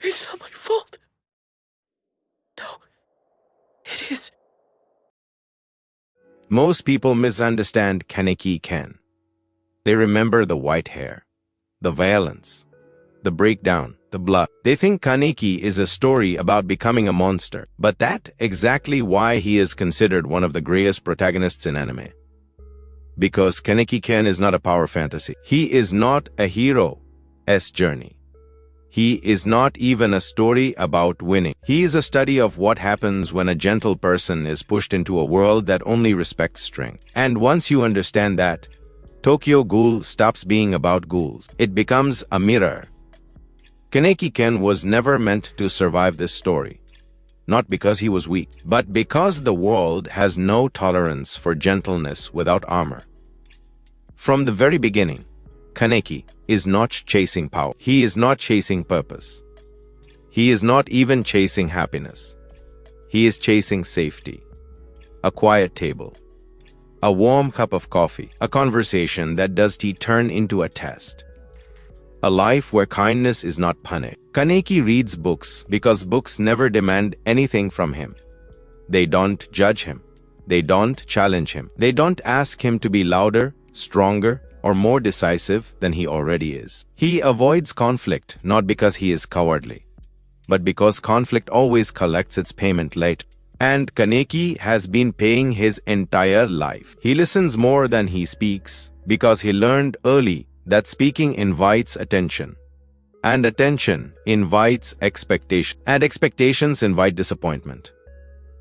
It's not my fault. No, it is. Most people misunderstand Kaneki Ken. They remember the white hair, the violence, the breakdown, the blood. They think Kaneki is a story about becoming a monster, but that's exactly why he is considered one of the greatest protagonists in anime. Because Kaneki Ken is not a power fantasy. He is not a hero's journey. He is not even a story about winning. He is a study of what happens when a gentle person is pushed into a world that only respects strength. And once you understand that, Tokyo Ghoul stops being about ghouls. It becomes a mirror. Kaneki Ken was never meant to survive this story. Not because he was weak, but because the world has no tolerance for gentleness without armor. From the very beginning, Kaneki is not chasing power. He is not chasing purpose. He is not even chasing happiness. He is chasing safety. A quiet table. A warm cup of coffee. A conversation that does he turn into a test. A life where kindness is not punished. Kaneki reads books because books never demand anything from him. They don't judge him. They don't challenge him. They don't ask him to be louder, stronger, or more decisive than he already is. He avoids conflict not because he is cowardly, but because conflict always collects its payment late. And Kaneki has been paying his entire life. He listens more than he speaks because he learned early that speaking invites attention. And attention invites expectation. And expectations invite disappointment.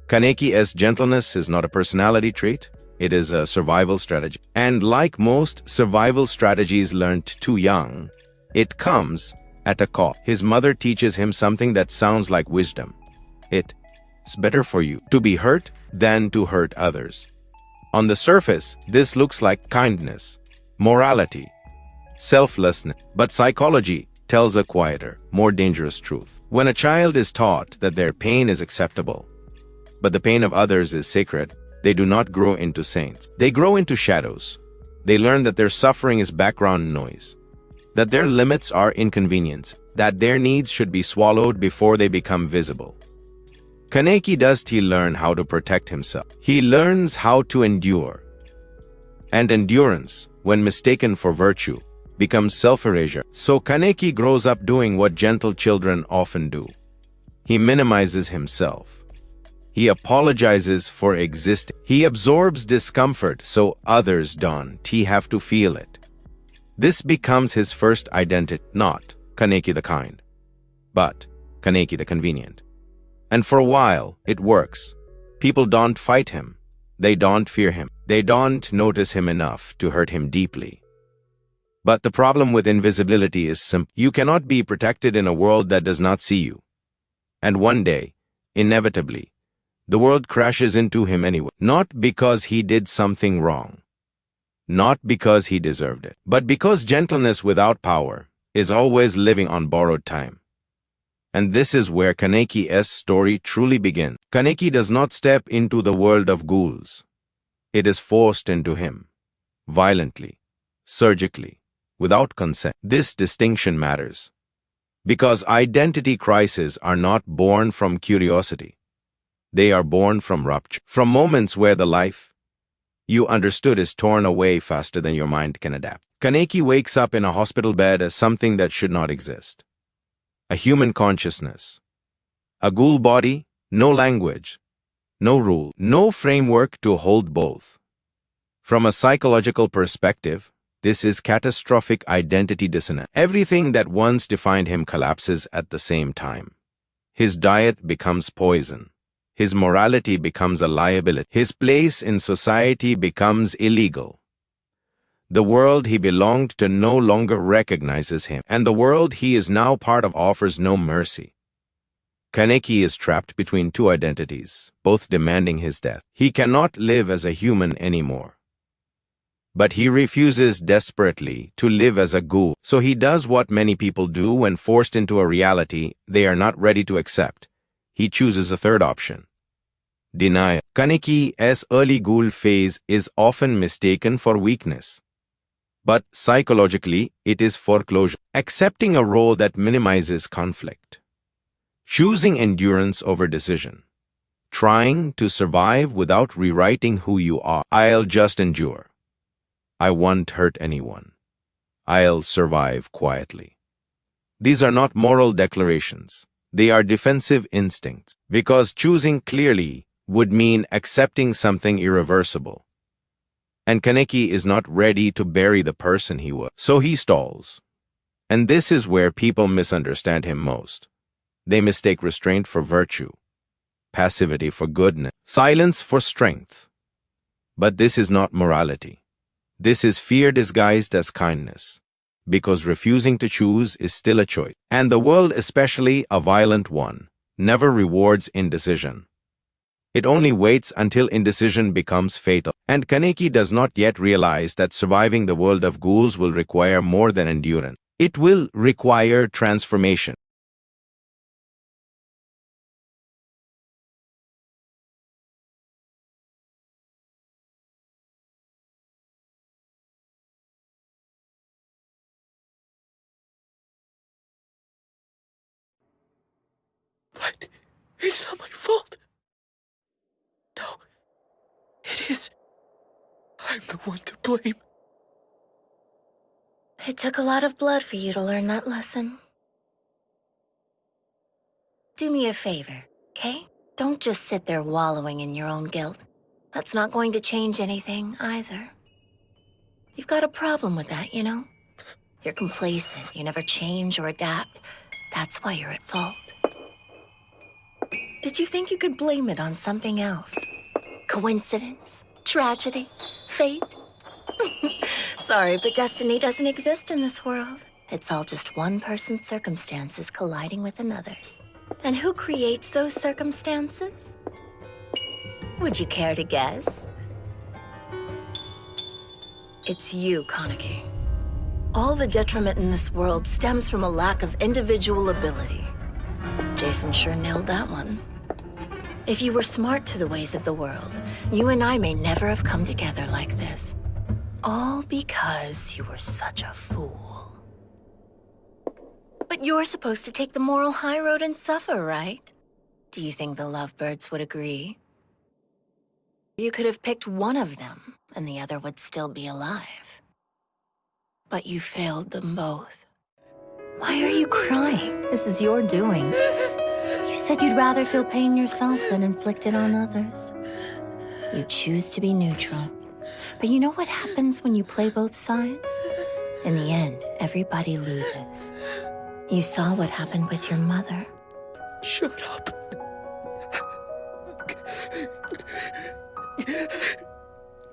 Kaneki's gentleness is not a personality trait. It is a survival strategy. And like most survival strategies learned too young, it comes at a cost. His mother teaches him something that sounds like wisdom. It's better for you to be hurt than to hurt others. On the surface, this looks like kindness, morality, selflessness. But psychology tells a quieter, more dangerous truth. When a child is taught that their pain is acceptable, but the pain of others is sacred, they do not grow into saints. They grow into shadows. They learn that their suffering is background noise, that their limits are inconvenience, that their needs should be swallowed before they become visible. Kaneki does he learn how to protect himself. He learns how to endure. And endurance, when mistaken for virtue, becomes self-erasure. So Kaneki grows up doing what gentle children often do. He minimizes himself. He apologizes for existing. He absorbs discomfort so others don't have to feel it. This becomes his first identity, not Kaneki the kind, but Kaneki the convenient. And for a while, it works. People don't fight him. They don't fear him. They don't notice him enough to hurt him deeply. But the problem with invisibility is simple. You cannot be protected in a world that does not see you. And one day, inevitably, the world crashes into him anyway. Not because he did something wrong. Not because he deserved it. But because gentleness without power is always living on borrowed time. And this is where Kaneki's story truly begins. Kaneki does not step into the world of ghouls. It is forced into him. Violently. Surgically. Without consent. This distinction matters. Because identity crises are not born from curiosity. They are born from rupture. From moments where the life you understood is torn away faster than your mind can adapt. Kaneki wakes up in a hospital bed as something that should not exist. A human consciousness. A ghoul body, no language, no rule, no framework to hold both. From a psychological perspective, this is catastrophic identity dissonance. Everything that once defined him collapses at the same time. His diet becomes poison. His morality becomes a liability. His place in society becomes illegal. The world he belonged to no longer recognizes him, and the world he is now part of offers no mercy. Kaneki is trapped between two identities, both demanding his death. He cannot live as a human anymore. But he refuses desperately to live as a ghoul, so he does what many people do when forced into a reality they are not ready to accept. He chooses a third option. Denial. Kaneki's early ghoul phase is often mistaken for weakness. But psychologically, it is foreclosure. Accepting a role that minimizes conflict. choosing endurance over decision, trying to survive without rewriting who you are. I'll just endure. I won't hurt anyone. I'll survive quietly. These are not moral declarations. They are defensive instincts, because choosing clearly would mean accepting something irreversible. And Kaneki is not ready to bury the person he was, so he stalls. And this is where people misunderstand him most. They mistake restraint for virtue, passivity for goodness, silence for strength. But this is not morality. This is fear disguised as kindness, because refusing to choose is still a choice. And the world, especially a violent one, never rewards indecision. It only waits until indecision becomes fatal. And Kaneki does not yet realize that surviving the world of ghouls will require more than endurance. It will require transformation. What? It's not my fault. No, it is. I'm the one to blame. It took a lot of blood for you to learn that lesson. Do me a favor, okay? Don't just sit there wallowing in your own guilt. That's not going to change anything either. You've got a problem with that, you know? You're complacent, you never change or adapt. That's why you're at fault. Did you think you could blame it on something else? Coincidence? Tragedy? Fate? Sorry, but destiny doesn't exist in this world. It's all just one person's circumstances colliding with another's. And who creates those circumstances? Would you care to guess? It's you, Kaneki. All the detriment in this world stems from a lack of individual ability. Jason sure nailed that one. If you were smart to the ways of the world, you and I may never have come together like this. All because you were such a fool. But you're supposed to take the moral high road and suffer, right? Do you think the lovebirds would agree? You could have picked one of them, and the other would still be alive. But you failed them both. Why are you crying? This is your doing. You said you'd rather feel pain yourself than inflict it on others. You choose to be neutral. But you know what happens when you play both sides? In the end, everybody loses. You saw what happened with your mother. Shut up.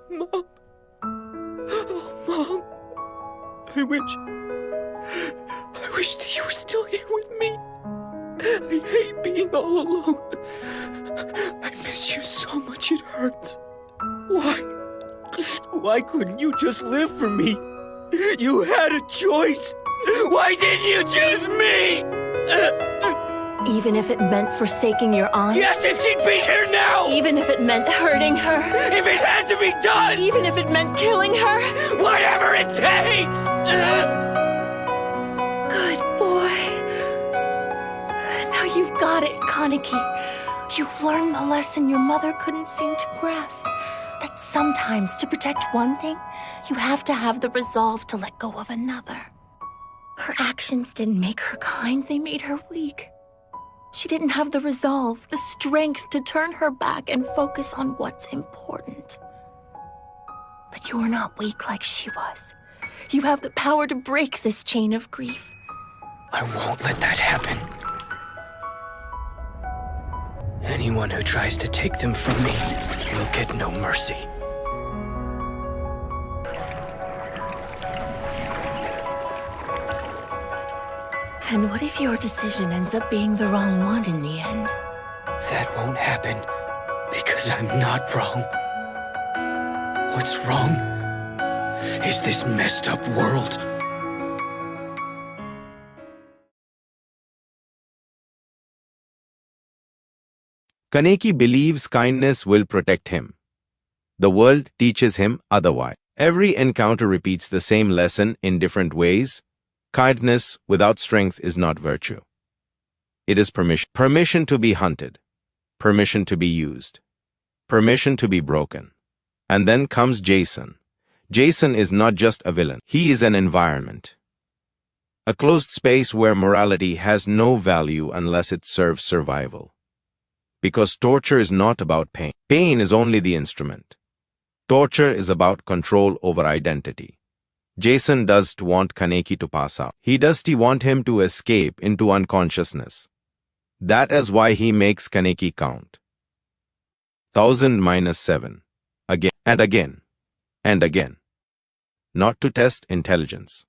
Mom. Oh, Mom. I wish that you were still here with me. I hate being all alone. I miss you so much it hurts. Why couldn't you just live for me? You had a choice. Why didn't you choose me? Even if it meant forsaking your aunt? Yes, if she'd be here now! Even if it meant hurting her? If it had to be done! Even if it meant killing her? Whatever it takes! Good boy. Now you've got it, Kaneki. You've learned the lesson your mother couldn't seem to grasp. That sometimes, to protect one thing, you have to have the resolve to let go of another. Her actions didn't make her kind, they made her weak. She didn't have the resolve, the strength to turn her back and focus on what's important. But you're not weak like she was. You have the power to break this chain of grief. I won't let that happen. Anyone who tries to take them from me will get no mercy. And what if your decision ends up being the wrong one in the end? That won't happen because I'm not wrong. What's wrong is this messed up world. Kaneki believes kindness will protect him. The world teaches him otherwise. Every encounter repeats the same lesson in different ways. Kindness without strength is not virtue. It is permission. Permission to be hunted. Permission to be used. Permission to be broken. And then comes Jason. Jason is not just a villain. He is an environment. A closed space where morality has no value unless it serves survival. Because torture is not about pain. Pain is only the instrument. Torture is about control over identity. Jason doesn't want Kaneki to pass out. He doesn't want him to escape into unconsciousness. That is why he makes Kaneki count. 1000 minus 7. Again and again and again. Not to test intelligence,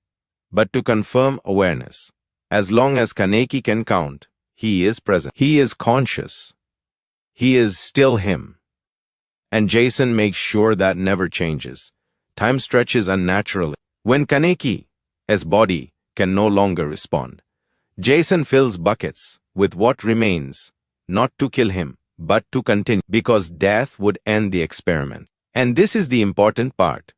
but to confirm awareness. As long as Kaneki can count, he is present. He is conscious. He is still him. And Jason makes sure that never changes. Time stretches unnaturally. When Kaneki's body can no longer respond, Jason fills buckets with what remains, not to kill him, but to continue, because death would end the experiment. And this is the important part.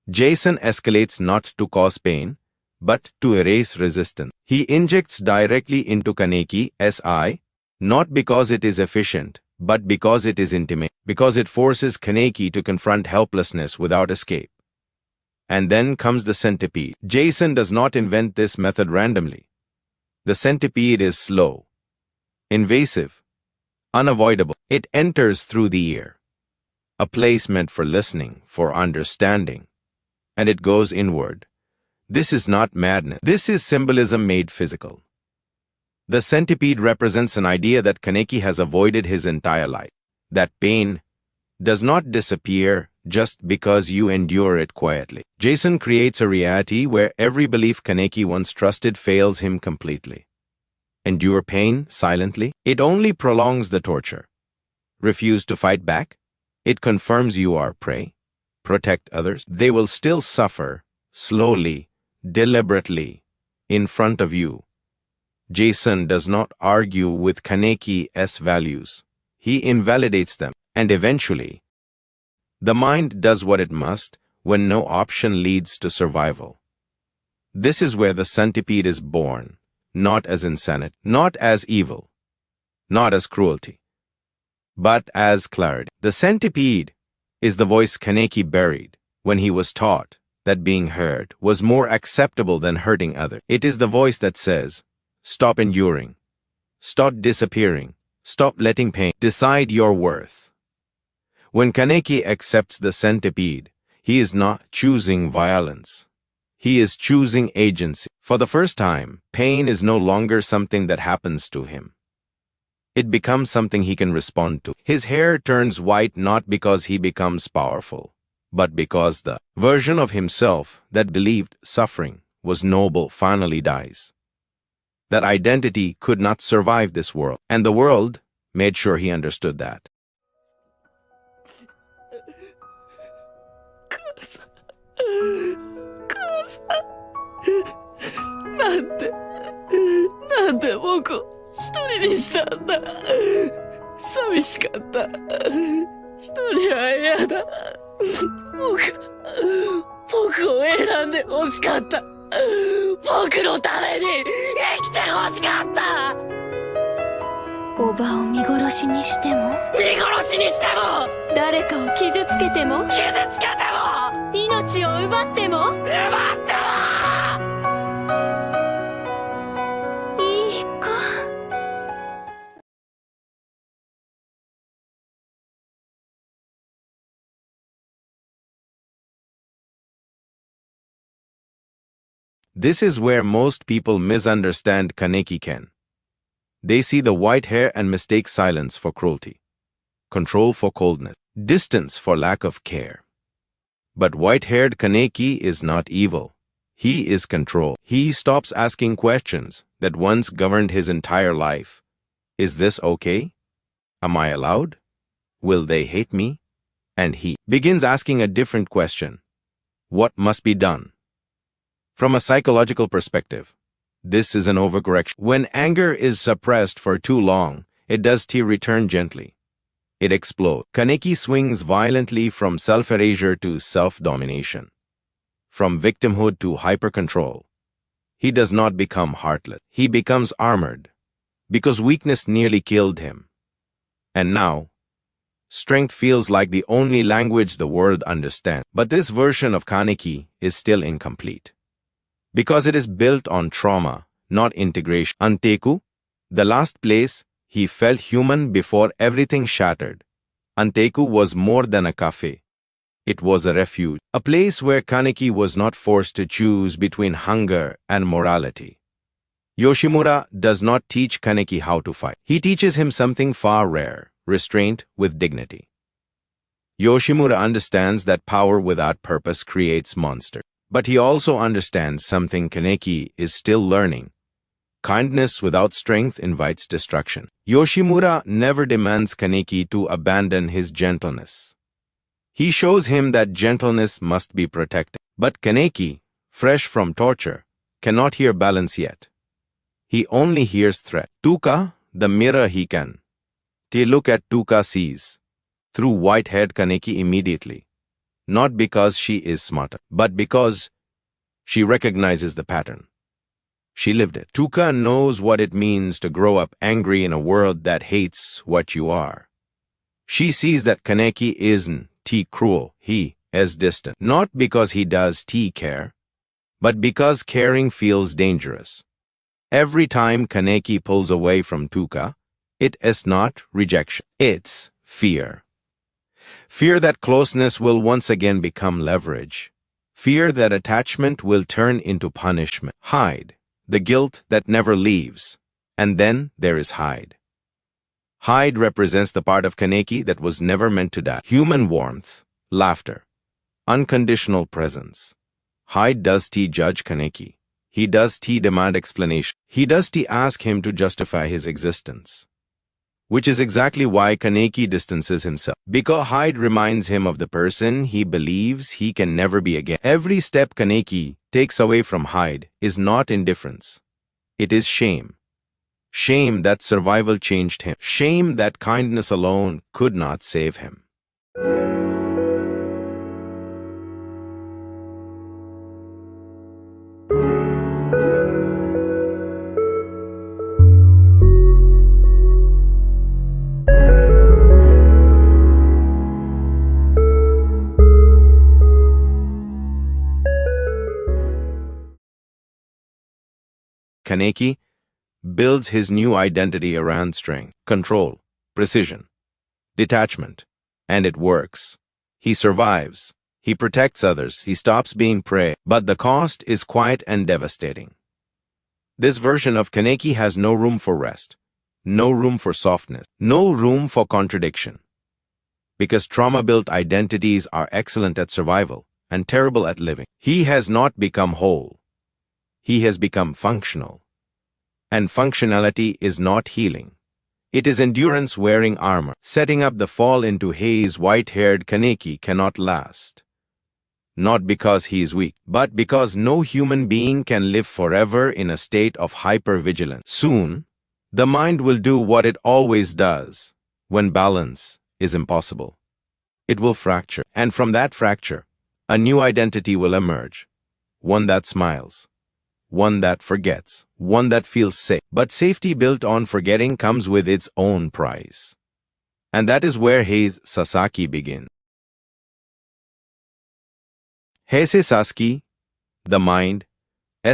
Jason escalates not to cause pain, but to erase resistance. He injects directly into Kaneki's eye, not because it is efficient, but because it is intimate, because it forces Kaneki to confront helplessness without escape. And then comes the centipede. Jason does not invent this method randomly. The centipede is slow, invasive, unavoidable. It enters through the ear, a place meant for listening, for understanding, and it goes inward. This is not madness. This is symbolism made physical. The centipede represents an idea that Kaneki has avoided his entire life, that pain does not disappear just because you endure it quietly. Jason creates a reality where every belief Kaneki once trusted fails him completely. Endure pain silently? It only prolongs the torture. Refuse to fight back? It confirms you are prey. Protect others? They will still suffer, slowly, deliberately, in front of you. Jason does not argue with Kaneki's values. He invalidates them, and eventually, the mind does what it must when no option leads to survival. This is where the centipede is born, not as insanity, not as evil, not as cruelty, but as clarity. The centipede is the voice Kaneki buried when he was taught that being heard was more acceptable than hurting others. It is the voice that says, stop enduring, stop disappearing, stop letting pain decide your worth. When Kaneki accepts the centipede, he is not choosing violence. He is choosing agency. For the first time, pain is no longer something that happens to him. It becomes something he can respond to. His hair turns white not because he becomes powerful, but because the version of himself that believed suffering was noble finally dies. That identity could not survive this world, and the world made sure he understood that.なんで僕を一人にしたんだ。寂しかった。一人は嫌だ。僕を選んで欲しかった。僕のために生きて欲しかった。おばを見殺しにしても、見殺しにしても、誰かを傷つけても、傷つけても、命を奪っても、奪っても。いい子。This is where most people misunderstand Kaneki-ken. They see the white hair and mistake silence for cruelty, control for coldness, distance for lack of care. But white-haired Kaneki is not evil. He is control. He stops asking questions that once governed his entire life. Is this okay? Am I allowed? Will they hate me? And he begins asking a different question. What must be done? From a psychological perspective, this is an overcorrection. When anger is suppressed for too long, it does return gently. It explodes. Kaneki swings violently from self-erasure to self-domination, from victimhood to hyper-control. He does not become heartless. He becomes armored, because weakness nearly killed him. And now, strength feels like the only language the world understands. But this version of Kaneki is still incomplete, because it is built on trauma, not integration. Anteku, the last place he felt human before everything shattered. Anteku was more than a cafe. It was a refuge, a place where Kaneki was not forced to choose between hunger and morality. Yoshimura does not teach Kaneki how to fight. He teaches him something far rare: restraint with dignity. Yoshimura understands that power without purpose creates monsters. But he also understands something Kaneki is still learning: kindness without strength invites destruction. Yoshimura never demands Kaneki to abandon his gentleness. He shows him that gentleness must be protected. But Kaneki, fresh from torture, cannot hear balance yet. He only hears threat. Tuka, the mirror he can. They look at Tuka sees through white-haired Kaneki immediately, not because she is smarter, but because she recognizes the pattern. She lived it. Tuka knows what it means to grow up angry in a world that hates what you are. She sees that Kaneki isn't cruel, he is distant. Not because he does care, but because caring feels dangerous. Every time Kaneki pulls away from Tuka, it is not rejection, it's fear. Fear that closeness will once again become leverage. Fear that attachment will turn into punishment. Hide, the guilt that never leaves. And then there is hide. Hide represents the part of Kaneki that was never meant to die. Human warmth, laughter, unconditional presence. Hide does judge Kaneki. He does demand explanation. He does ask him to justify his existence. Which is exactly why Kaneki distances himself. Because Hide reminds him of the person he believes he can never be again. Every step Kaneki takes away from Hide is not indifference. It is shame. Shame that survival changed him. Shame that kindness alone could not save him. Kaneki builds his new identity around strength, control, precision, detachment, and it works. He survives. He protects others. He stops being prey. But the cost is quiet and devastating. This version of Kaneki has no room for rest, no room for softness, no room for contradiction. Because trauma-built identities are excellent at survival and terrible at living. He has not become whole. He has become functional. And functionality is not healing. It is endurance wearing armor. Setting up the fall into haze, white-haired Kaneki cannot last. Not because he is weak, but because no human being can live forever in a state of hypervigilance. Soon, the mind will do what it always does when balance is impossible. It will fracture, and from that fracture, a new identity will emerge. One that smiles. One that forgets, one that feels safe. But safety built on forgetting comes with its own price. And that is where Heise Sasaki begins. Heise Sasaki, the mind's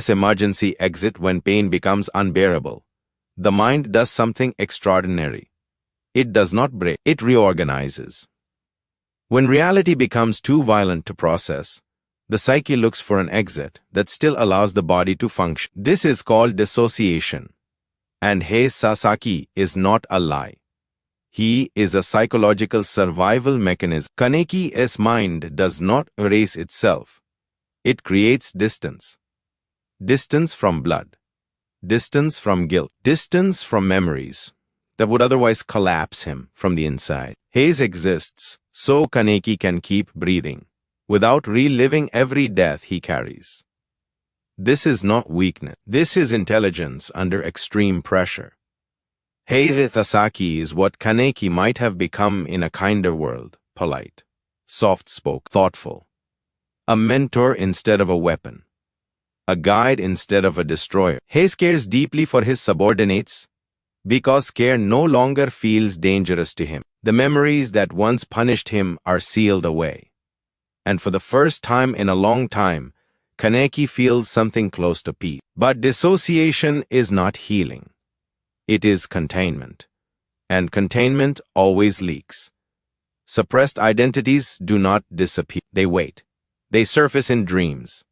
emergency exit when pain becomes unbearable. The mind does something extraordinary. It does not break, it reorganizes. When reality becomes too violent to process, the psyche looks for an exit that still allows the body to function. This is called dissociation. And Heise Sasaki is not a lie. He is a psychological survival mechanism. Kaneki's mind does not erase itself. It creates distance. Distance from blood. Distance from guilt. Distance from memories that would otherwise collapse him from the inside. Heise exists so Kaneki can keep breathing, without reliving every death he carries. This is not weakness. This is intelligence under extreme pressure. Heise Sasaki is what Kaneki might have become in a kinder world: polite, soft-spoken, thoughtful. A mentor instead of a weapon. A guide instead of a destroyer. Heise cares deeply for his subordinates, because scare no longer feels dangerous to him. The memories that once punished him are sealed away. And for the first time in a long time, Kaneki feels something close to peace. But dissociation is not healing. It is containment. And containment always leaks. Suppressed identities do not disappear. They wait. They surface in dreams,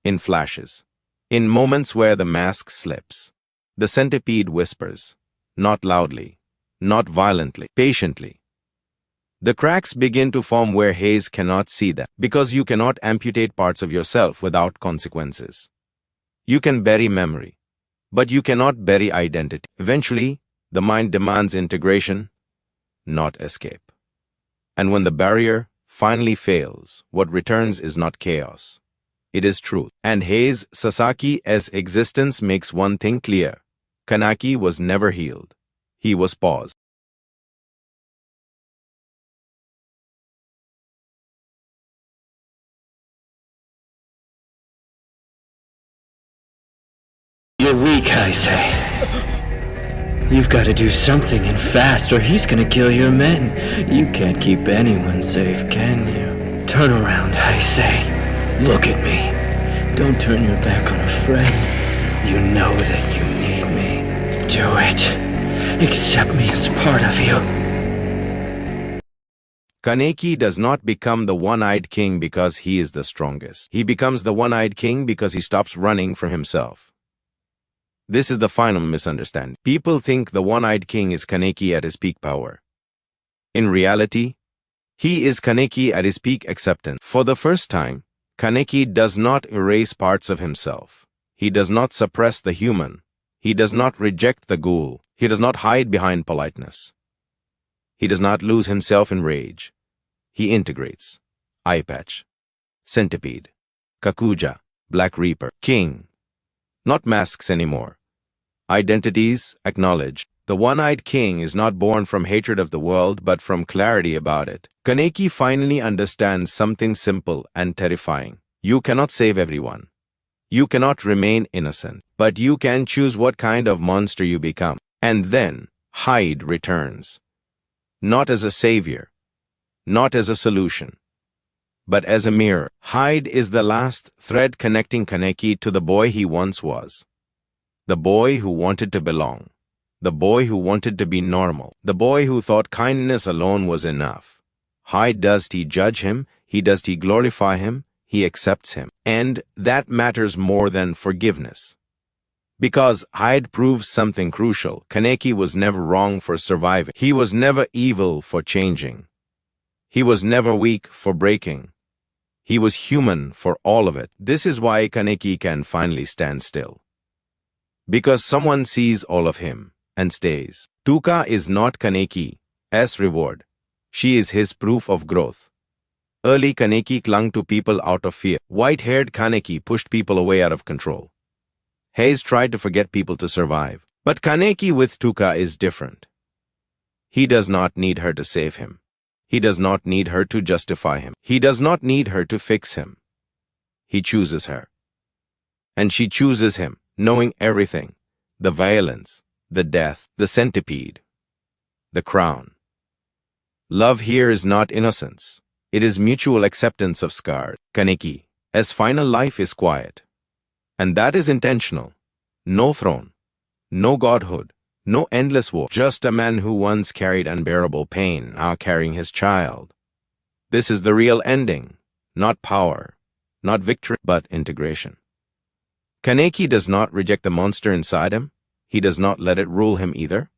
in flashes, in moments where the mask slips. The centipede whispers, not loudly, not violently, patiently. The cracks begin to form where Hayes cannot see them, because you cannot amputate parts of yourself without consequences. You can bury memory, but you cannot bury identity. Eventually, the mind demands integration, not escape. And when the barrier finally fails, what returns is not chaos. It is truth. And Hayes Sasaki's existence makes one thing clear. Kaneki was never healed. He was paused. You're weak, I say. You've got to do something and fast, or he's gonna kill your men. You can't keep anyone safe, can you? Turn around, I say. Look at me. Don't turn your back on a friend. You know that you need me. Do it. Accept me as part of you. Kaneki does not become the one-eyed king because he is the strongest. He becomes the one-eyed king because he stops running from himself. This is the final misunderstanding. People think the one-eyed king is Kaneki at his peak power. In reality, he is Kaneki at his peak acceptance. For the first time, Kaneki does not erase parts of himself. He does not suppress the human. He does not reject the ghoul. He does not hide behind politeness. He does not lose himself in rage. He integrates. Eye patch. Centipede. Kakuja. Black Reaper. King. Not masks anymore. Identities acknowledged. The one-eyed king is not born from hatred of the world, but from clarity about it. Kaneki finally understands something simple and terrifying. You cannot save everyone. You cannot remain innocent, but you can choose what kind of monster you become. And then, Hyde returns. Not as a savior, not as a solution, but as a mirror. Hyde is the last thread connecting Kaneki to the boy he once was. The boy who wanted to belong. The boy who wanted to be normal. The boy who thought kindness alone was enough. Hyde does he judge him? Does he glorify him? He accepts him. And that matters more than forgiveness. Because Hyde proves something crucial. Kaneki was never wrong for surviving. He was never evil for changing. He was never weak for breaking. He was human for all of it. This is why Kaneki can finally stand still. Because someone sees all of him and stays. Tuka is not Kaneki's reward. She is his proof of growth. Early Kaneki clung to people out of fear. White-haired Kaneki pushed people away out of control. Hayes tried to forget people to survive. But Kaneki with Tuka is different. He does not need her to save him. He does not need her to justify him. He does not need her to fix him. He chooses her. And she chooses him, knowing everything. The violence, the death, the centipede, the crown. Love here is not innocence. It is mutual acceptance of scars. Kaneki's final life is quiet. And that is intentional. No throne, no godhood, no endless war. Just a man who once carried unbearable pain, now carrying his child. This is the real ending. Not power, not victory, but integration. Kaneki does not reject the monster inside him. He does not let it rule him either.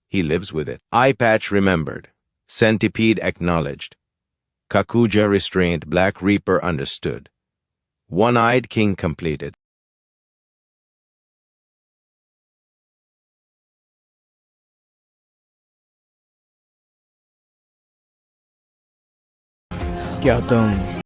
He lives with it. Eye patch remembered. Centipede acknowledged. Kakuja restrained. Black Reaper understood. One-eyed king completed. क्या तुम